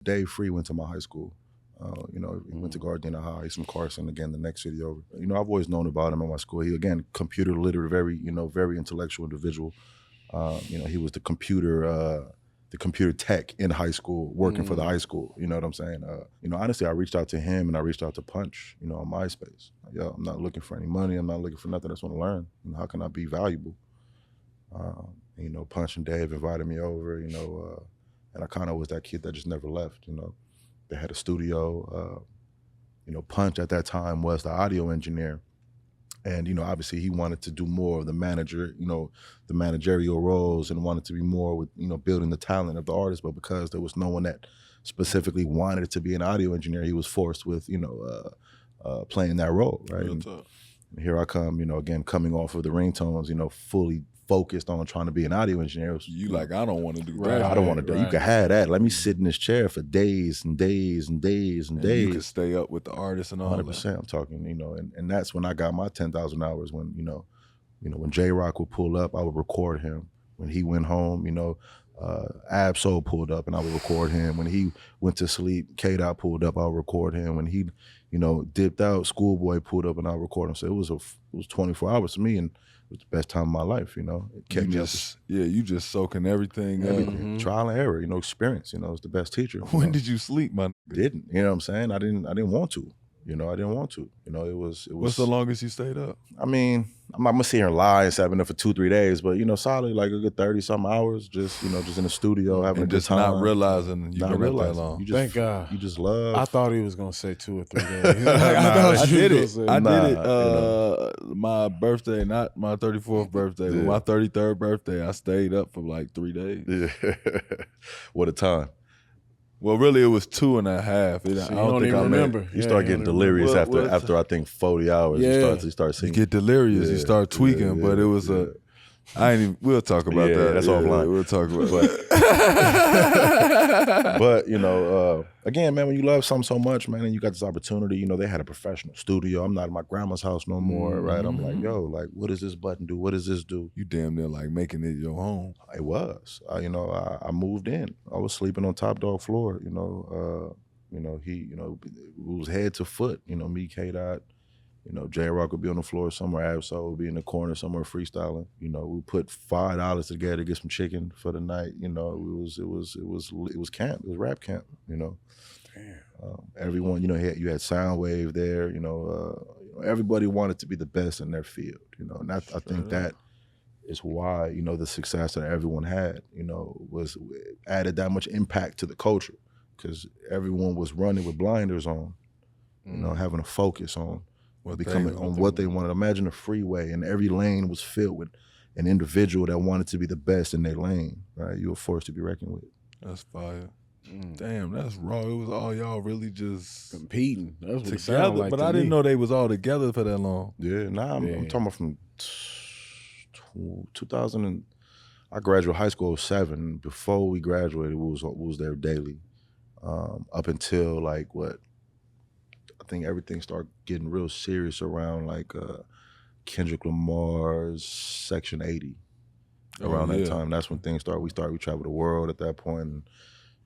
Dave Free went to my high school. He went to Gardena High, he's from Carson, again, the next city over. I've always known about him at my school. He, again, computer literate, very intellectual individual. He was the computer tech in high school, working for the high school. You know what I'm saying? Honestly, I reached out to him and I reached out to Punch, on MySpace. Yo, I'm not looking for any money. I'm not looking for nothing. I just want to learn. How can I be valuable? Punch and Dave invited me over, and I kind of was that kid that just never left, They had a studio. Punch at that time was the audio engineer. And, obviously he wanted to do more of the manager, the managerial roles, and wanted to be more with, building the talent of the artist. But because there was no one that specifically wanted to be an audio engineer, he was forced with, playing that role, right? And here I come, again, coming off of the ringtones, fully focused on trying to be an audio engineer. I don't want to do that. I don't want to do. You can have that. Let me sit in this chair for days and days and days and days. You can stay up with the artist and all 100%. that. I'm talking, and that's when I got my 10,000 hours. When when J Rock would pull up, I would record him. When he went home, Ab-Soul pulled up and I would record him. When he went to sleep, K-Dot pulled up, I would record him. When he, dipped out, Schoolboy pulled up and I would record him. So it was 24 hours to me, and it was the best time of my life, It kept you just soaking everything up. Trial and error, experience, it's the best teacher. When did you sleep, man? Didn't, you know what I'm saying? I didn't want to. I didn't want to. It was. What's the longest you stayed up? I mean, I'm gonna sit here and lie and say I've been up for 2-3 days, but solid like a good 30-something hours, just just in the studio having and a good time. Not realizing you've been up that long. Thank God. You just love. I thought he was gonna say 2 or 3 days. I did it. I did it. My birthday, not my 34th birthday, but my 33rd birthday. I stayed up for like 3 days. Yeah. What a time. Well, really, it was 2.5. I don't think I remember. You start getting delirious after I think 40 hours. Yeah. You start seeing. You get delirious. You start tweaking. But it was I ain't even. We'll talk about that. That's offline. We'll talk about that. But again, man, when you love something so much, man, and you got this opportunity, they had a professional studio. I'm not in my grandma's house no more, right? I'm like, yo, like, what does this button do? What does this do? You damn near like making it your home. It was. I moved in. I was sleeping on top dog floor. He, it was head to foot. Me, K-Dot. J Rock would be on the floor somewhere, Ab-Soul would be in the corner somewhere freestyling. We put $5 together to get some chicken for the night. It was camp. It was rap camp. Damn. Everyone, you had Soundwave there. Everybody wanted to be the best in their field. And I think that is why the success that everyone had. Was added that much impact to the culture because everyone was running with blinders on. Having a focus on. What they wanted. Imagine a freeway and every lane was filled with an individual that wanted to be the best in their lane, right? You were forced to be reckoned with. That's fire. Damn, that's raw. It was all y'all really just competing. That's what it together. sounded like. But I didn't know they was all together for that long. Yeah, I'm talking about from 2000 and I graduated high school in 2007. Before we graduated, we was there daily, up until like what. I think everything started getting real serious around like Kendrick Lamar's Section 80. Around that time, that's when things started. We traveled the world at that point,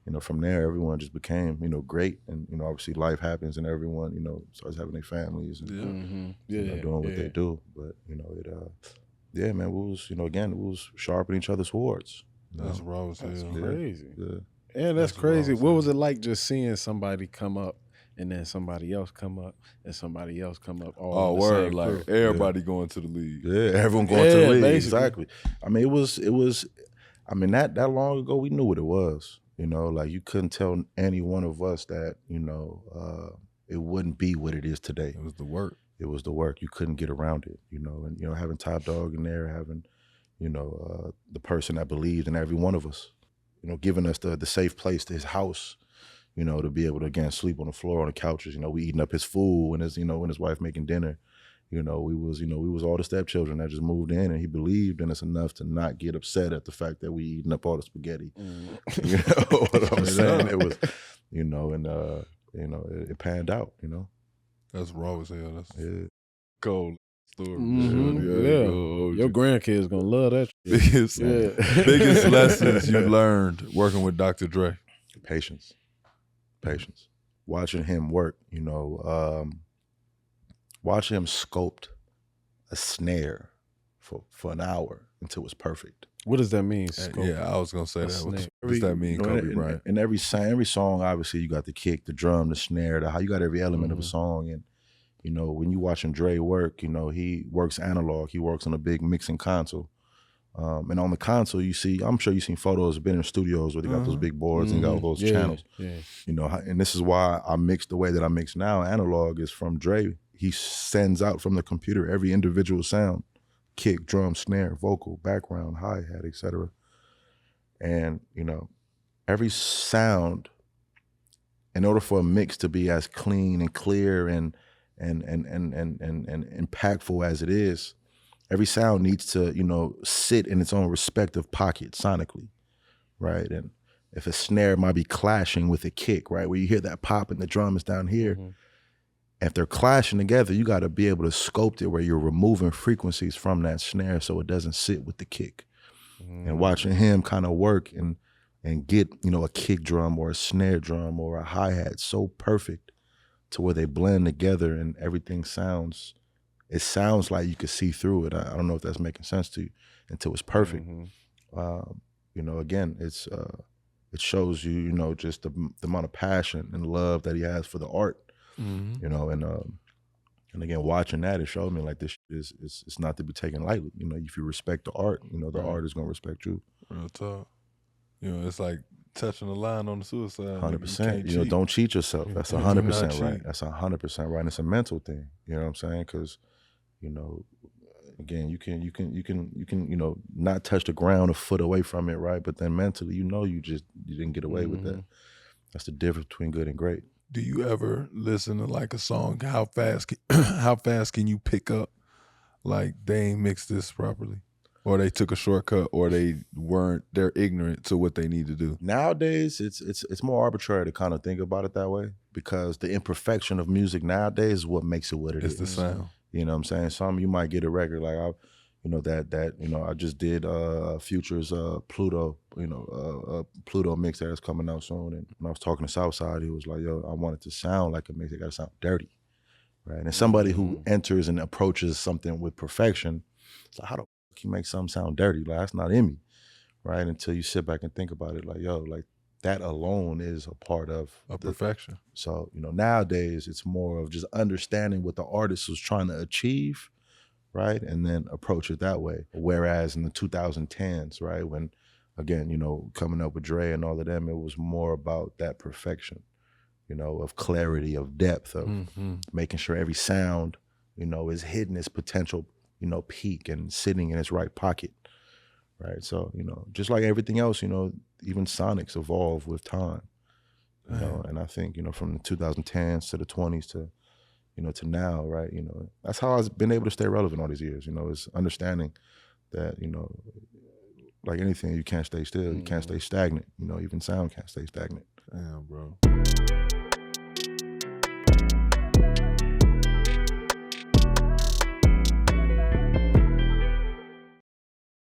and from there, everyone just became great. And obviously, life happens, and everyone starts having their families and doing what they do. But man, it was again, it was sharpening each other's swords. That's raw as hell. That's crazy. Yeah. Yeah, that's crazy. What was it like just seeing somebody come up? And then somebody else come up, and somebody else come up. All word, like everybody going to the league. Yeah, everyone going to the league. Basically. Exactly. I mean, it was. I mean, that long ago, we knew what it was. Like you couldn't tell any one of us that it wouldn't be what it is today. It was the work. It was the work. You couldn't get around it. And having Top Dog in there, having the person that believed in every one of us. Giving us the safe place to his house. To be able to again sleep on the floor on the couches. We eating up his food when his wife making dinner. We was all the stepchildren that just moved in, and he believed in us enough to not get upset at the fact that we eating up all the spaghetti. You know what I'm saying? It was, it panned out. That's raw as hell. That's cold story. Your grandkids gonna love that. Biggest lessons you learned working with Dr. Dre. Patience. Patience. Watching him work, watching him sculpt a snare for an hour until it was perfect. What does that mean? Scope? Yeah, I was gonna say that. What does that mean, Kobe Bryant? In every song, obviously, you got the kick, the drum, the snare, you got every element of a song. And when you watching Dre work, he works analog. He works on a big mixing console. And on the console, I'm sure you've seen photos, been in studios where they got those big boards and got all those channels. Yeah. And this is why I mix the way that I mix now. Analog is from Dre. He sends out from the computer every individual sound, kick, drum, snare, vocal, background, hi-hat, etc. And, every sound, in order for a mix to be as clean and clear and impactful as it is, every sound needs to, sit in its own respective pocket sonically, right? And if a snare might be clashing with a kick, right, where you hear that pop and the drum is down here, if they're clashing together, you got to be able to sculpt it where you're removing frequencies from that snare so it doesn't sit with the kick. And watching him kind of work and get, a kick drum or a snare drum or a hi-hat so perfect to where they blend together and everything sounds like you could see through it. I don't know if that's making sense to you until it's perfect. Again, it shows you, just the amount of passion and love that he has for the art. And again, watching that, it showed me like this it's not to be taken lightly. If you respect the art, the art is gonna respect you. Real talk. It's like touching the line on the suicide. 100%. Don't cheat yourself. That's 100% right. That's 100% right. And it's a mental thing. You know what I'm saying? Because, again, you can, not touch the ground a foot away from it, right? But then mentally, you didn't get away with that. That's the difference between good and great. Do you ever listen to like a song? How fast can you pick up like they ain't mixed this properly, or they took a shortcut, or they're ignorant to what they need to do? Nowadays, it's more arbitrary to kind of think about it that way, because the imperfection of music nowadays is what makes it what it is. It's the sound. You know what I'm saying? Some you might get a record like I just did Future's Pluto, Pluto mix that's coming out soon. And when I was talking to Southside, he was like, yo, I want it to sound like a mix. It got to sound dirty, right? And somebody who enters and approaches something with perfection, it's like, how the fuck you make something sound dirty? Like, that's not in me, right? Until you sit back and think about it, like, yo, like that alone is a part of perfection. So, nowadays it's more of just understanding what the artist was trying to achieve, right? And then approach it that way. Whereas in the 2010s, right, when, again, coming up with Dre and all of them, it was more about that perfection, of clarity, of depth, of making sure every sound, is hitting its potential, peak and sitting in its right pocket, right? So, just like everything else, even sonics evolve with time, and I think, from the 2010s to the 20s to, to now, right? That's how I've been able to stay relevant all these years, is understanding that, like anything, you can't stay still, you can't stay stagnant, even sound can't stay stagnant. Damn, bro.